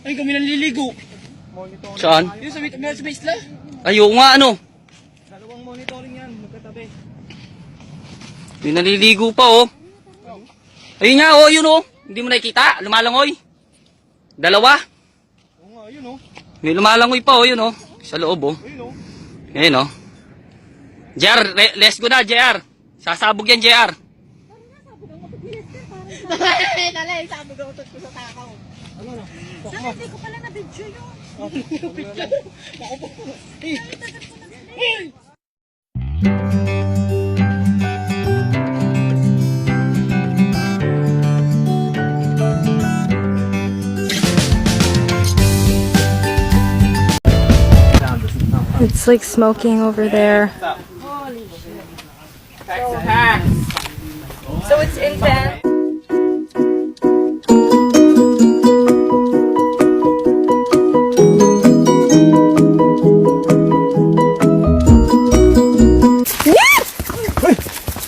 Ay, kami naliligo. Saan? Yung sa isla. Ayo nga, ano? Dalawang monitoring yan, magkatabi. May naliligo pa, oh. Ayun nga, oh, yun, oh. Hindi mo nakikita? Lumalangoy. Dalawa. Oo nga, yun, oh. May lumalangoy pa, oh, yun, oh. Sa loob, oh. Ayun, oh. Ayun, oh. JR, let's go na, JR. Sasabog yan, JR. Dali, sabog ako ko sa takaw. Ano na? Hindi ko pala na-video yun. Ako po. It's like smoking over there. So it's intense.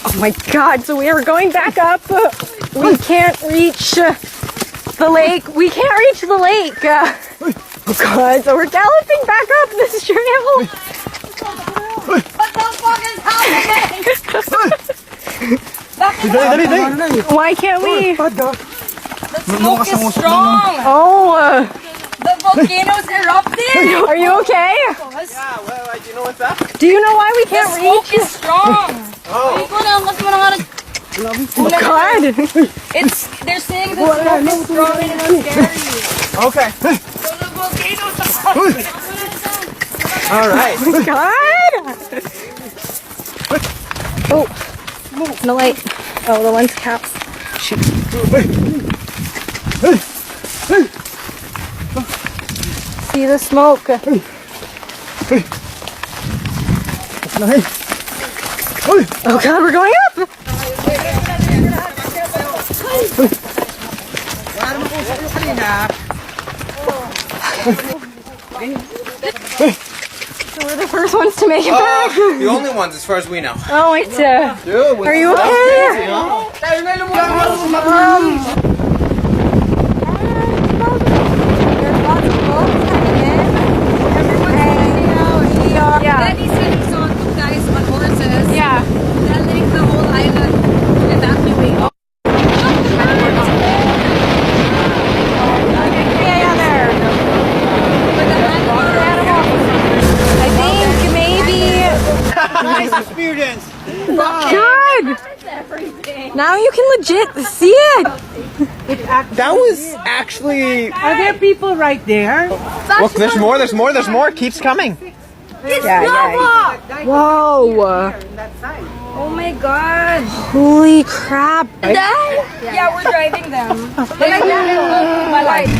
Oh my god, so we are going back up. We can't reach the lake. We can't reach the lake. Oh god, so we're galloping back up this trail. What the fuck is happening? Why can't we? The smoke is strong. Oh, The volcano's erupting. are you okay? Yeah, well, you know what's up? Do you know why we The can't smoke reach? is strong. Oh. Oh god. They're saying the smoke is strong and it's scary. Okay. So the volcano's erupting. All right. Oh my god. Oh, the light. Oh, the lens caps. Shoot. See the smoke. Oh god, we're going up! So we're the first ones to make it back. The only ones, as far as we know. Oh, it's are you okay? Yeah. Then he said he saw two guys on horses. Yeah. Telling the whole island to evacuate. Yeah, there. I think maybe. Nice experience. Good. Now you can legit see it. That was actually. Are there people right there? Look, there's more. There's more. There's more. It keeps coming. It's lava! Whoa. Oh my god. Holy crap. Yeah, we're driving them. But like,